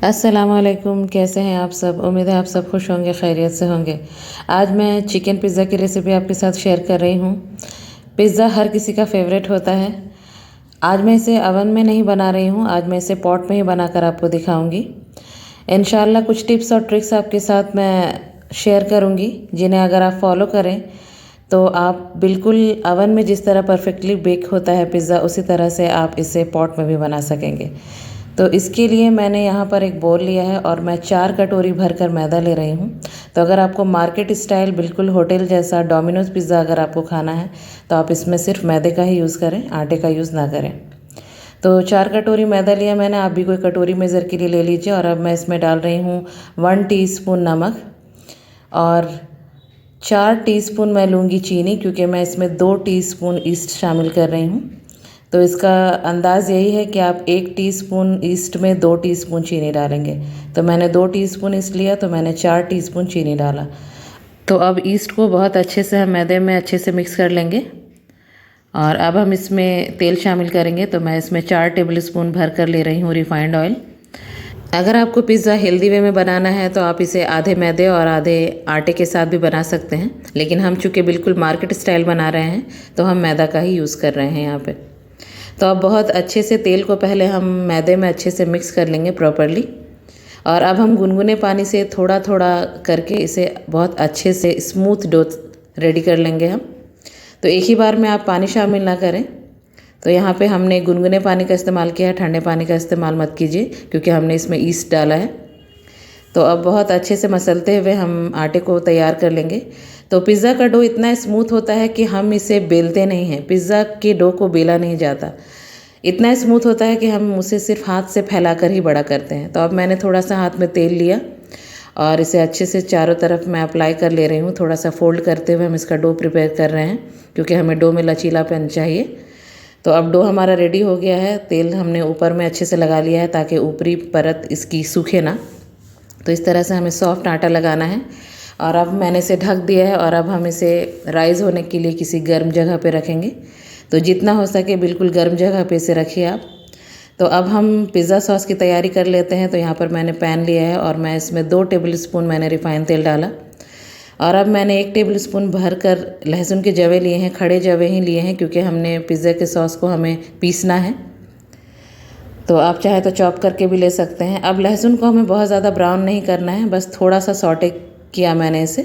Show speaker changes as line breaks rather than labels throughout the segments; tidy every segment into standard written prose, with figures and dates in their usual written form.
अस्सलामुअलैकुम, कैसे हैं आप सब। उम्मीद है आप सब खुश होंगे, खैरियत से होंगे। आज मैं चिकन पिज़्ज़ा की रेसिपी आपके साथ शेयर कर रही हूँ। पिज़्ज़ा हर किसी का फेवरेट होता है। आज मैं इसे अवन में नहीं बना रही हूँ, आज मैं इसे पॉट में ही बनाकर आपको दिखाऊंगी। इंशाल्लाह कुछ टिप्स और ट्रिक्स आपके साथ मैं शेयर करूँगी, जिन्हें अगर आप फॉलो करें तो आप बिल्कुल अवन में जिस तरह परफेक्टली बेक होता है पिज़्ज़ा, उसी तरह से आप इसे पॉट में भी बना सकेंगे। तो इसके लिए मैंने यहाँ पर एक बोल लिया है और मैं 4 कटोरी भरकर मैदा ले रही हूँ। तो अगर आपको मार्केट स्टाइल बिल्कुल होटल जैसा डोमिनोज़ पिज़्ज़ा अगर आपको खाना है तो आप इसमें सिर्फ मैदे का ही यूज़ करें, आटे का यूज़ ना करें। तो 4 कटोरी मैदा लिया मैंने, आप भी कोई कटोरी मेज़र के लिए ले लीजिए। और अब मैं इसमें डाल रही हूँ 1 टीस्पून नमक और 4 टीस्पून मैं लूँगी चीनी, क्योंकि मैं इसमें 2 टीस्पून ईस्ट शामिल कर रही हूँ। तो इसका अंदाज़ यही है कि आप 1 टीस्पून ईस्ट में 2 टीस्पून चीनी डालेंगे। तो मैंने 2 टीस्पून ईस्ट लिया, तो मैंने 4 टीस्पून चीनी डाला। तो अब ईस्ट को बहुत अच्छे से हम मैदे में अच्छे से मिक्स कर लेंगे। और अब हम इसमें तेल शामिल करेंगे। तो मैं इसमें 4 टेबल स्पून भर कर ले रही हूँ रिफाइंड ऑयल। अगर आपको पिज़्ज़ा हेल्दी वे में बनाना है तो आप इसे आधे मैदे और आधे आटे के साथ भी बना सकते हैं, लेकिन हम चूँकि बिल्कुल मार्केट स्टाइल बना रहे हैं तो हम मैदा का ही यूज़ कर रहे हैं यहाँ पे। तो अब बहुत अच्छे से तेल को पहले हम मैदे में अच्छे से मिक्स कर लेंगे प्रॉपरली। और अब हम गुनगुने पानी से थोड़ा थोड़ा करके इसे बहुत अच्छे से स्मूथ डो रेडी कर लेंगे हम। तो एक ही बार में आप पानी शामिल ना करें। तो यहाँ पे हमने गुनगुने पानी का इस्तेमाल किया है, ठंडे पानी का इस्तेमाल मत कीजिए, क्योंकि हमने इसमें ईस्ट डाला है। तो अब बहुत अच्छे से मसलते हुए हम आटे को तैयार कर लेंगे। तो पिज़्ज़ा का डो इतना स्मूथ होता है कि हम इसे बेलते नहीं हैं। पिज़्ज़ा के डो को बेला नहीं जाता, इतना स्मूथ होता है कि हम उसे सिर्फ हाथ से फैलाकर ही बड़ा करते हैं। तो अब मैंने थोड़ा सा हाथ में तेल लिया और इसे अच्छे से चारों तरफ मैं अप्लाई कर ले रही हूँ। थोड़ा सा फोल्ड करते हुए हम इसका डो प्रिपेयर कर रहे हैं, क्योंकि हमें डो में लचीलापन चाहिए। तो अब डो हमारा रेडी हो गया है। तेल हमने ऊपर में अच्छे से लगा लिया है ताकि ऊपरी परत इसकी सूखे ना। तो इस तरह से हमें सॉफ्ट आटा लगाना है। और अब मैंने इसे ढक दिया है और अब हम इसे राइज़ होने के लिए किसी गर्म जगह पे रखेंगे। तो जितना हो सके बिल्कुल गर्म जगह पे इसे रखिए आप। तो अब हम पिज़्ज़ा सॉस की तैयारी कर लेते हैं। तो यहाँ पर मैंने पैन लिया है और मैं इसमें 2 टेबल स्पून मैंने रिफाइंड तेल डाला। और अब मैंने 1 टेबल स्पून भर कर लहसुन के जवे लिए हैं, खड़े जवे ही लिए हैं, क्योंकि हमने पिज़्ज़ा के सॉस को हमें पीसना है। तो आप चाहे तो चॉप करके भी ले सकते हैं। अब लहसुन को हमें बहुत ज़्यादा ब्राउन नहीं करना है, बस थोड़ा सा सॉटे किया मैंने इसे।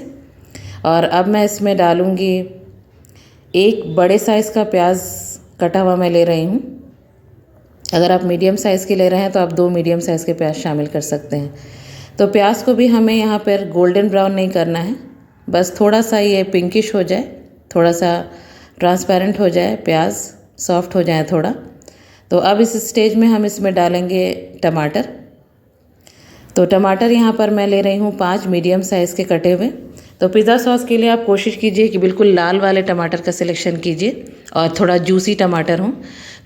और अब मैं इसमें डालूँगी 1 बड़े साइज़ का प्याज कटा हुआ मैं ले रही हूँ। अगर आप मीडियम साइज़ के ले रहे हैं तो आप 2 मीडियम साइज़ के प्याज शामिल कर सकते हैं। तो प्याज को भी हमें यहाँ पर गोल्डन ब्राउन नहीं करना है, बस थोड़ा सा ये पिंकिश हो जाए, थोड़ा सा ट्रांसपेरेंट हो जाए, प्याज सॉफ्ट हो जाए थोड़ा। तो अब इस स्टेज में हम इसमें डालेंगे टमाटर। तो टमाटर यहाँ पर मैं ले रही हूँ 5 मीडियम साइज़ के कटे हुए। तो पिज़्ज़ा सॉस के लिए आप कोशिश कीजिए कि बिल्कुल लाल वाले टमाटर का सिलेक्शन कीजिए और थोड़ा जूसी टमाटर हों।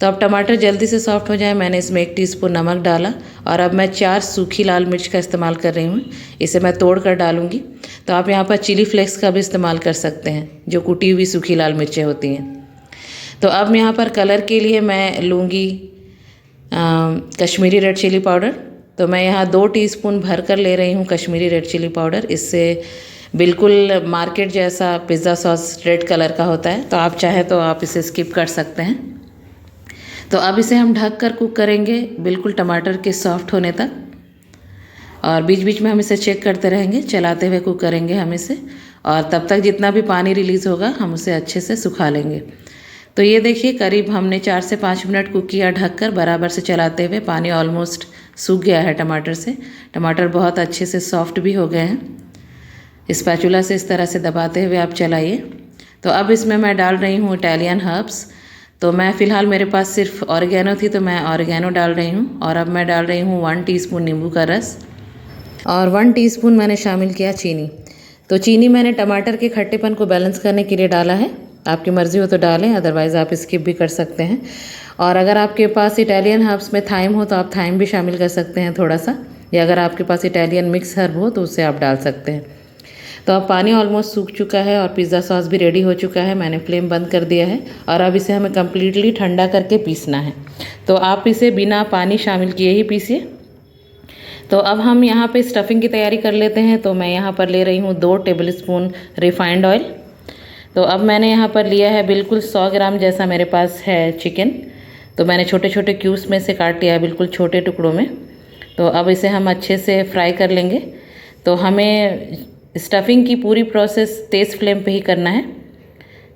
तो अब टमाटर जल्दी से सॉफ्ट हो जाए, मैंने इसमें 1 टीस्पून नमक डाला। और अब मैं 4 सूखी लाल मिर्च का इस्तेमाल कर रही हूँ, इसे मैं तोड़ कर डालूँगी। तो आप यहाँ पर चिली फ्लेक्स का भी इस्तेमाल कर सकते हैं, जो कुटी हुई सूखी लाल मिर्चें होती हैं। तो अब यहाँ पर कलर के लिए मैं लूँगी कश्मीरी रेड चिली पाउडर। तो मैं यहाँ 2 टीस्पून भर कर ले रही हूँ कश्मीरी रेड चिली पाउडर। इससे बिल्कुल मार्केट जैसा पिज़्ज़ा सॉस रेड कलर का होता है, तो आप चाहें तो आप इसे स्किप कर सकते हैं। तो अब इसे हम ढक कर कुक करेंगे बिल्कुल टमाटर के सॉफ्ट होने तक। और बीच बीच में हम इसे चेक करते रहेंगे, चलाते हुए कुक करेंगे हम इसे। और तब तक जितना भी पानी रिलीज़ होगा हम उसे अच्छे से सुखा लेंगे। तो ये देखिए करीब हमने 4 से 5 मिनट कुक किया ढककर, बराबर से चलाते हुए। पानी ऑलमोस्ट सूख गया है टमाटर से। टमाटर बहुत अच्छे से सॉफ्ट भी हो गए हैं। स्पैचुला से इस तरह से दबाते हुए आप चलाइए। तो अब इसमें मैं डाल रही हूँ इटालियन हर्ब्स। तो मैं फ़िलहाल मेरे पास सिर्फ ऑरिगेनो थी, तो मैं ऑरिगेनो डाल रही हूँ। और अब मैं डाल रही हूँ 1 टीस्पून नींबू का रस और 1 टीस्पून मैंने शामिल किया चीनी। तो चीनी मैंने टमाटर के खट्टेपन को बैलेंस करने के लिए डाला है। आपकी मर्ज़ी हो तो डालें, अदरवाइज़ आप स्किप भी कर सकते हैं। और अगर आपके पास इटालियन हर्ब्स में थाइम हो तो आप थाइम भी शामिल कर सकते हैं थोड़ा सा, या अगर आपके पास इटालियन मिक्स हर्ब हो तो उससे आप डाल सकते हैं। तो अब पानी ऑलमोस्ट सूख चुका है और पिज़्ज़ा सॉस भी रेडी हो चुका है। मैंने फ्लेम बंद कर दिया है और अब इसे हमें कम्प्लीटली ठंडा करके पीसना है। तो आप इसे बिना पानी शामिल किए ही पीसिए। तो अब हम यहाँ पे स्टफ़िंग की तैयारी कर लेते हैं। तो मैं यहाँ पर ले रही हूँ 2 टेबलस्पून रिफाइंड ऑयल। तो अब मैंने यहाँ पर लिया है बिल्कुल 100 ग्राम जैसा मेरे पास है चिकन। तो मैंने छोटे छोटे क्यूब्स में से काट लिया है, बिल्कुल छोटे टुकड़ों में। तो अब इसे हम अच्छे से फ्राई कर लेंगे। तो हमें स्टफ़िंग की पूरी प्रोसेस तेज़ फ्लेम पे ही करना है।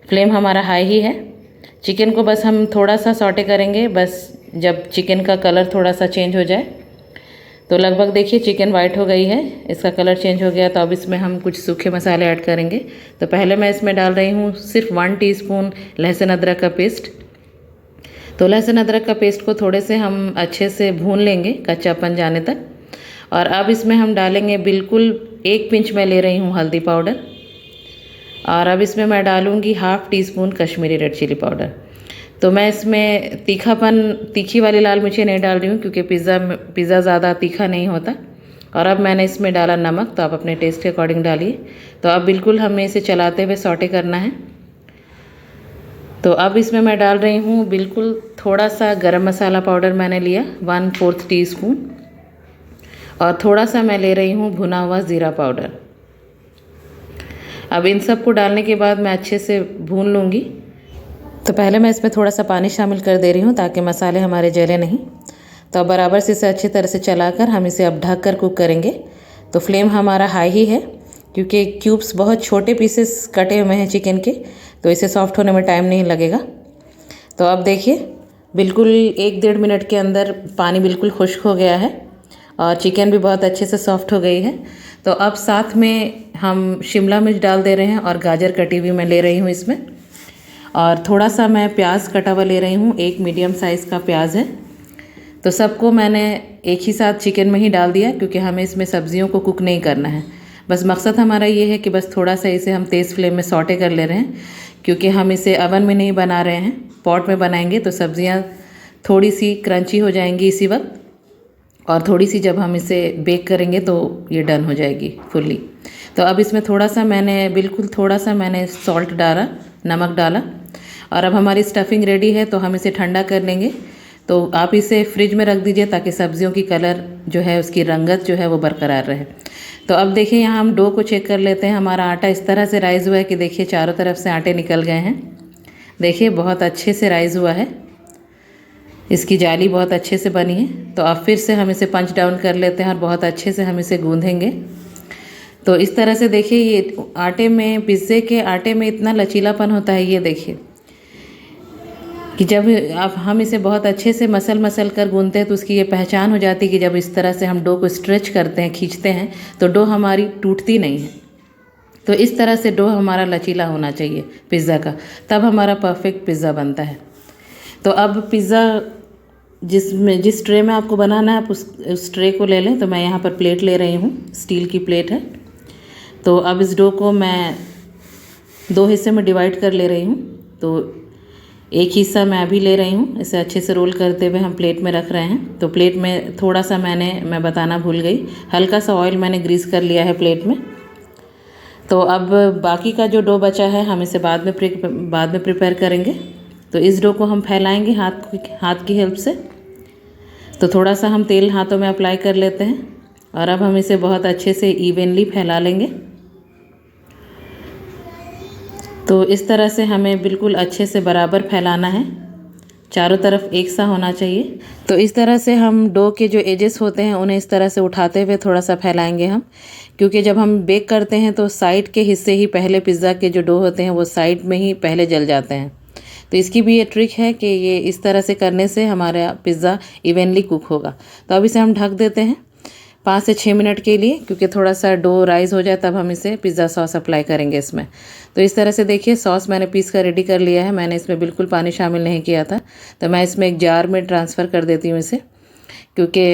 फ्लेम हमारा हाई ही है। चिकन को बस हम थोड़ा सा सॉटे करेंगे, बस जब चिकन का कलर थोड़ा सा चेंज हो जाए। तो लगभग देखिए चिकन वाइट हो गई है, इसका कलर चेंज हो गया। तो अब इसमें हम कुछ सूखे मसाले ऐड करेंगे। तो पहले मैं इसमें डाल रही हूँ सिर्फ 1 टीस्पून लहसुन अदरक का पेस्ट। तो लहसुन अदरक का पेस्ट को थोड़े से हम अच्छे से भून लेंगे कच्चापन जाने तक। और अब इसमें हम डालेंगे बिल्कुल 1 पिंच मैं ले रही हूँ हल्दी पाउडर। और अब इसमें मैं डालूँगी 1/2 teaspoon Kashmiri red chilli powder. तो मैं इसमें तीखी वाली लाल मिर्ची नहीं डाल रही हूँ, क्योंकि पिज़्ज़ा ज़्यादा तीखा नहीं होता। और अब मैंने इसमें डाला नमक। तो आप अपने टेस्ट के अकॉर्डिंग डालिए। तो अब बिल्कुल हमें इसे चलाते हुए सॉटे करना है। तो अब इसमें मैं डाल रही हूँ बिल्कुल थोड़ा सा गरम मसाला पाउडर मैंने लिया 1/4 टीस्पून। और थोड़ा सा मैं ले रही हूँ भुना हुआ ज़ीरा पाउडर। अब इन सब को डालने के बाद मैं अच्छे से भून लूँगी। तो पहले मैं इसमें थोड़ा सा पानी शामिल कर दे रही हूँ ताकि मसाले हमारे जले नहीं। तो अब बराबर से इसे अच्छी तरह से चलाकर हम इसे अब ढक कर कुक करेंगे। तो फ्लेम हमारा हाई ही है, क्योंकि क्यूब्स बहुत छोटे पीसेस कटे हुए हैं चिकन के, तो इसे सॉफ्ट होने में टाइम नहीं लगेगा। तो अब देखिए बिल्कुल 1-1.5 मिनट के अंदर पानी बिल्कुल खुश्क हो गया है और चिकन भी बहुत अच्छे से सॉफ्ट हो गई है। तो अब साथ में हम शिमला मिर्च डाल दे रहे हैं और गाजर कटी हुई मैं ले रही हूँ इसमें। और थोड़ा सा मैं प्याज कटा हुआ ले रही हूँ, 1 मीडियम साइज़ का प्याज है। तो सबको मैंने एक ही साथ चिकन में ही डाल दिया, क्योंकि हमें इसमें सब्जियों को कुक नहीं करना है। बस मकसद हमारा ये है कि बस थोड़ा सा इसे हम तेज़ फ्लेम में सॉटे कर ले रहे हैं, क्योंकि हम इसे अवन में नहीं बना रहे हैं, पॉट में बनाएंगे। तो सब्जियाँ थोड़ी सी क्रंची हो जाएंगी इसी वक्त, और थोड़ी सी जब हम इसे बेक करेंगे तो ये डन हो जाएगी फुल्ली। तो अब इसमें बिल्कुल थोड़ा सा मैंने सॉल्ट डाला, नमक डाला। और अब हमारी स्टफ़िंग रेडी है, तो हम इसे ठंडा कर लेंगे। तो आप इसे फ्रिज में रख दीजिए ताकि सब्जियों की कलर जो है, उसकी रंगत जो है वो बरकरार रहे। तो अब देखिए यहाँ हम डो को चेक कर लेते हैं। हमारा आटा इस तरह से राइज़ हुआ है कि देखिए चारों तरफ से आटे निकल गए हैं। देखिए बहुत अच्छे से राइज़ हुआ है, इसकी जाली बहुत अच्छे से बनी है। तो अब फिर से हम इसे पंच डाउन कर लेते हैं और बहुत अच्छे से हम इसे गूँधेंगे। तो इस तरह से देखिए ये आटे में, पिज़्ज़े के आटे में इतना लचीलापन होता है, ये देखिए कि जब आप हम इसे बहुत अच्छे से मसल कर गूंथते हैं तो उसकी ये पहचान हो जाती है कि जब इस तरह से हम डो को स्ट्रेच करते हैं, खींचते हैं, तो डो हमारी टूटती नहीं है। तो इस तरह से डो हमारा लचीला होना चाहिए पिज़्ज़ा का, तब हमारा परफेक्ट पिज़्ज़ा बनता है। तो अब पिज़्ज़ा जिस ट्रे में आपको बनाना है आप उस ट्रे को ले लें। तो मैं यहाँ पर प्लेट ले रही हूँ, स्टील की प्लेट है। तो अब इस डो को मैं 2 हिस्से में डिवाइड कर ले रही हूँ। तो एक हिस्सा मैं अभी ले रही हूँ, इसे अच्छे से रोल करते हुए हम प्लेट में रख रहे हैं। तो प्लेट में थोड़ा सा मैं बताना भूल गई, हल्का सा ऑयल मैंने ग्रीस कर लिया है प्लेट में। तो अब बाकी का जो डो बचा है हम इसे बाद में प्रिपेयर करेंगे। तो इस डो को हम फैलाएंगे हाथ की हेल्प से। तो थोड़ा सा हम तेल हाथों में अप्लाई कर लेते हैं और अब हम इसे बहुत अच्छे से इवनली फैला लेंगे। तो इस तरह से हमें बिल्कुल अच्छे से बराबर फैलाना है, चारों तरफ एक सा होना चाहिए। तो इस तरह से हम डो के जो एजेस होते हैं उन्हें इस तरह से उठाते हुए थोड़ा सा फैलाएंगे हम, क्योंकि जब हम बेक करते हैं तो साइड के हिस्से ही पहले, पिज़्ज़ा के जो डो होते हैं वो साइड में ही पहले जल जाते हैं। तो इसकी भी ये ट्रिक है कि ये इस तरह से करने से हमारा पिज़्ज़ा इवनली कुक होगा। तो अब इसे हम ढक देते हैं 5 से 6 मिनट के लिए, क्योंकि थोड़ा सा डो राइज़ हो जाए तब हम इसे पिज़्ज़ा सॉस अप्लाई करेंगे इसमें। तो इस तरह से देखिए सॉस मैंने पीस कर रेडी कर लिया है, मैंने इसमें बिल्कुल पानी शामिल नहीं किया था। तो मैं इसमें एक जार में ट्रांसफ़र कर देती हूँ इसे, क्योंकि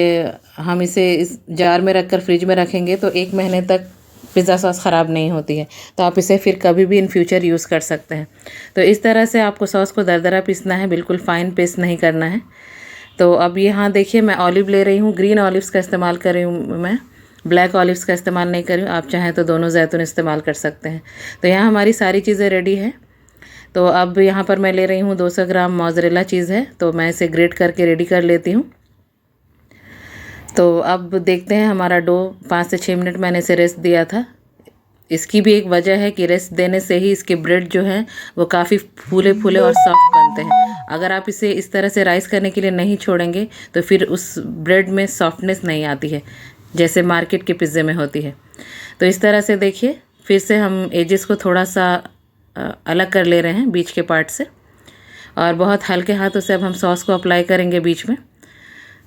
हम इसे इस जार में रख कर फ्रिज में रखेंगे तो 1 महीने तक पिज़्ज़ा सॉस ख़राब नहीं होती है। तो आप इसे फिर कभी भी इन फ्यूचर यूज़ कर सकते हैं। तो इस तरह से आपको सॉस को दरदरा पीसना है, बिल्कुल फ़ाइन पेस्ट नहीं करना है। तो अब यहाँ देखिए मैं ऑलिव ले रही हूँ, ग्रीन ऑलिव्स का इस्तेमाल कर रही हूँ मैं, ब्लैक ऑलिव्स का इस्तेमाल नहीं कर रही हूँ। आप चाहें तो दोनों जैतून इस्तेमाल कर सकते हैं। तो यहाँ हमारी सारी चीज़ें रेडी है। तो अब यहाँ पर मैं ले रही हूँ 200 ग्राम मोज़रेला चीज़ है, तो मैं इसे ग्रेट करके रेडी कर लेती हूँ। तो अब देखते हैं हमारा डो 5 से 6 मिनट मैंने इसे रेस्ट दिया था। इसकी भी एक वजह है कि रेस्ट देने से ही इसके ब्रेड जो हैं वो काफ़ी फूले फूले और सॉफ्ट बनते हैं। अगर आप इसे इस तरह से राइस करने के लिए नहीं छोड़ेंगे तो फिर उस ब्रेड में सॉफ्टनेस नहीं आती है जैसे मार्केट के पिज़्ज़े में होती है। तो इस तरह से देखिए, फिर से हम एजेस को थोड़ा सा अलग कर ले रहे हैं बीच के पार्ट से, और बहुत हल्के हाथों से अब हम सॉस को अप्लाई करेंगे बीच में।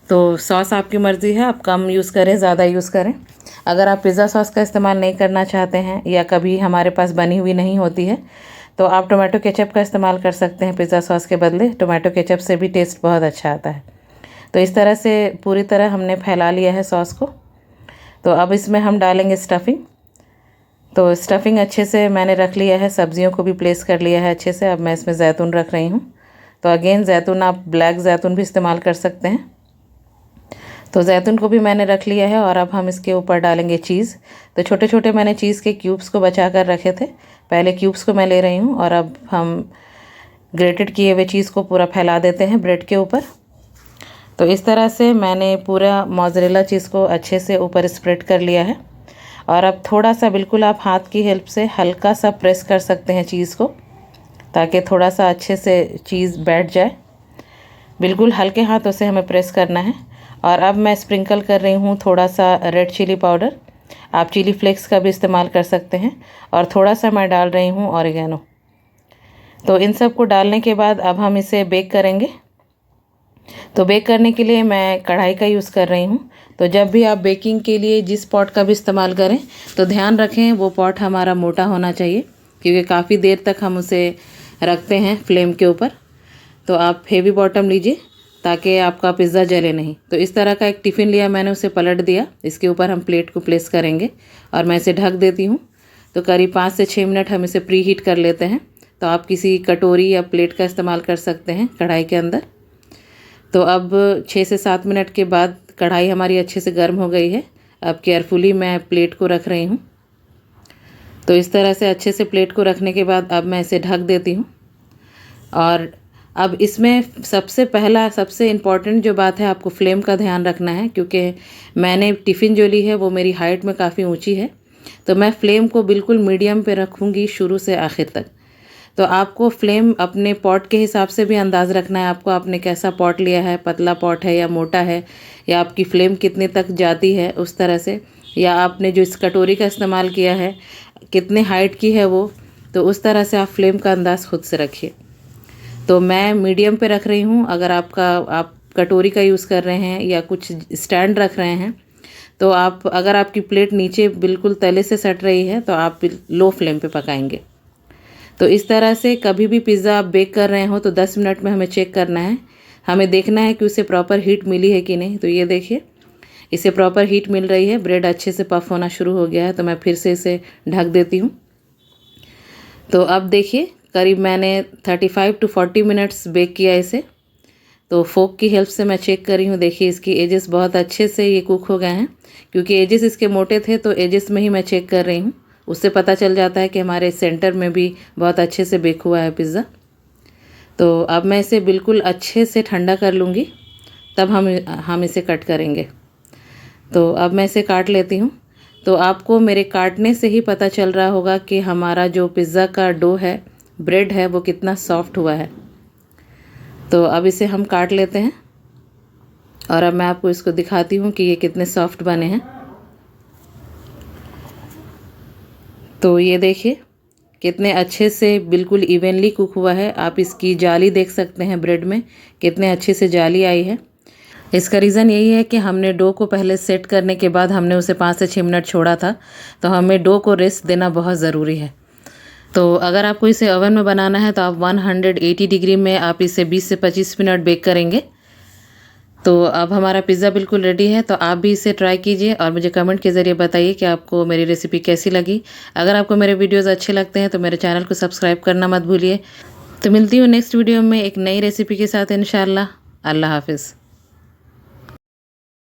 तो सॉस आपकी मर्ज़ी है, आप कम यूज़ करें, ज़्यादा यूज़ करें। अगर आप पिज़्ज़ा सॉस का इस्तेमाल नहीं करना चाहते हैं या कभी हमारे पास बनी हुई नहीं होती है तो आप टोमेटो केचप का इस्तेमाल कर सकते हैं पिज़्ज़ा सॉस के बदले। टोमेटो केचप से भी टेस्ट बहुत अच्छा आता है। तो इस तरह से पूरी तरह हमने फैला लिया है सॉस को। तो अब इसमें हम डालेंगे स्टफिंग। तो स्टफिंग अच्छे से मैंने रख लिया है, सब्जियों को भी प्लेस कर लिया है अच्छे से। अब मैं इसमें जैतून रख रही हूँ। तो अगेन जैतून आप ब्लैक जैतून भी इस्तेमाल कर सकते हैं। तो जैतून को भी मैंने रख लिया है और अब हम इसके ऊपर डालेंगे चीज़। तो छोटे छोटे मैंने चीज़ के क्यूब्स को बचा कर रखे थे, पहले क्यूब्स को मैं ले रही हूँ और अब हम ग्रेटेड किए हुए चीज़ को पूरा फैला देते हैं ब्रेड के ऊपर। तो इस तरह से मैंने पूरा मोज़रेला चीज़ को अच्छे से ऊपर स्प्रेड कर लिया है। और अब थोड़ा सा बिल्कुल आप हाथ की हेल्प से हल्का सा प्रेस कर सकते हैं चीज़ को, ताकि थोड़ा सा अच्छे से चीज़ बैठ जाए। बिल्कुल हल्के हाथों से हमें प्रेस करना है। और अब मैं स्प्रिंकल कर रही हूँ थोड़ा सा रेड चिली पाउडर, आप चिली फ्लेक्स का भी इस्तेमाल कर सकते हैं। और थोड़ा सा मैं डाल रही हूँ ऑरिगेनो। तो इन सब को डालने के बाद अब हम इसे बेक करेंगे। तो बेक करने के लिए मैं कढ़ाई का यूज़ कर रही हूँ। तो जब भी आप बेकिंग के लिए जिस पॉट का भी इस्तेमाल करें तो ध्यान रखें वो पॉट हमारा मोटा होना चाहिए, क्योंकि काफ़ी देर तक हम उसे रखते हैं फ्लेम के ऊपर। तो आप हेवी बॉटम लीजिए ताकि आपका पिज़्ज़ा जले नहीं। तो इस तरह का एक टिफ़िन लिया मैंने, उसे पलट दिया, इसके ऊपर हम प्लेट को प्लेस करेंगे और मैं इसे ढक देती हूँ। तो करीब 5 से 6 मिनट हम इसे प्री हीट कर लेते हैं। तो आप किसी कटोरी या प्लेट का इस्तेमाल कर सकते हैं कढ़ाई के अंदर। तो अब 6 से 7 मिनट के बाद कढ़ाई हमारी अच्छे से गर्म हो गई है। अब केयरफुली मैं प्लेट को रख रही हूँ। तो इस तरह से अच्छे से प्लेट को रखने के बाद अब मैं इसे ढक देती हूँ। और अब इसमें सबसे इम्पॉर्टेंट जो बात है, आपको फ्लेम का ध्यान रखना है, क्योंकि मैंने टिफ़िन जो ली है वो मेरी हाइट में काफ़ी ऊंची है। तो मैं फ्लेम को बिल्कुल मीडियम पे रखूँगी शुरू से आखिर तक। तो आपको फ्लेम अपने पॉट के हिसाब से भी अंदाज़ रखना है। आपने कैसा पॉट लिया है, पतला पॉट है या मोटा है, या आपकी फ्लेम कितने तक जाती है उस तरह से, या आपने जो इस कटोरी का इस्तेमाल किया है कितने हाइट की है वो, तो उस तरह से आप फ्लेम का अंदाज़ खुद से रखिए। तो मैं मीडियम पे रख रही हूँ। अगर आप कटोरी का यूज़ कर रहे हैं या कुछ स्टैंड रख रहे हैं तो अगर आपकी प्लेट नीचे बिल्कुल तले से सट रही है तो आप लो फ्लेम पे पकाएंगे। तो इस तरह से कभी भी पिज़्ज़ा आप बेक कर रहे हो तो 10 मिनट में हमें चेक करना है। हमें देखना है कि उसे प्रॉपर हीट मिली है कि नहीं। तो ये देखिए, इसे प्रॉपर हीट मिल रही है, ब्रेड अच्छे से पफ होना शुरू हो गया है। तो मैं फिर से इसे ढक देती हूँ। तो अब देखिए, करीब मैंने 35 to 40 मिनट्स बेक किया इसे। तो फोक की हेल्प से मैं चेक कर रही हूँ। देखिए, इसकी एजेस बहुत अच्छे से ये कुक हो गए हैं, क्योंकि एजेस इसके मोटे थे तो एजेस में ही मैं चेक कर रही हूँ। उससे पता चल जाता है कि हमारे सेंटर में भी बहुत अच्छे से बेक हुआ है पिज़्ज़ा। तो अब मैं इसे बिल्कुल अच्छे से ठंडा कर लूँगी, तब हम इसे कट करेंगे। तो अब मैं इसे काट लेती हूँ। तो आपको मेरे काटने से ही पता चल रहा होगा कि हमारा जो पिज़्ज़ा का डो है, ब्रेड है, वो कितना सॉफ्ट हुआ है। तो अब इसे हम काट लेते हैं और अब मैं आपको इसको दिखाती हूँ कि ये कितने सॉफ्ट बने हैं। तो ये देखिए कितने अच्छे से बिल्कुल इवनली कुक हुआ है। आप इसकी जाली देख सकते हैं, ब्रेड में कितने अच्छे से जाली आई है। इसका रीज़न यही है कि हमने डो को पहले सेट करने के बाद हमने उसे 5 से 6 मिनट छोड़ा था। तो हमें डो को रेस्ट देना बहुत ज़रूरी है। तो अगर आपको इसे ओवन में बनाना है तो आप 180 डिग्री में आप इसे 20 से 25 मिनट बेक करेंगे। तो अब हमारा पिज़्ज़ा बिल्कुल रेडी है। तो आप भी इसे ट्राई कीजिए और मुझे कमेंट के ज़रिए बताइए कि आपको मेरी रेसिपी कैसी लगी। अगर आपको मेरे वीडियोज़ अच्छे लगते हैं तो मेरे चैनल को सब्सक्राइब करना मत भूलिए। तो मिलती हूँ नेक्स्ट वीडियो में एक नई रेसिपी के साथ इंशाल्लाह। अल्लाह हाफ़िज़।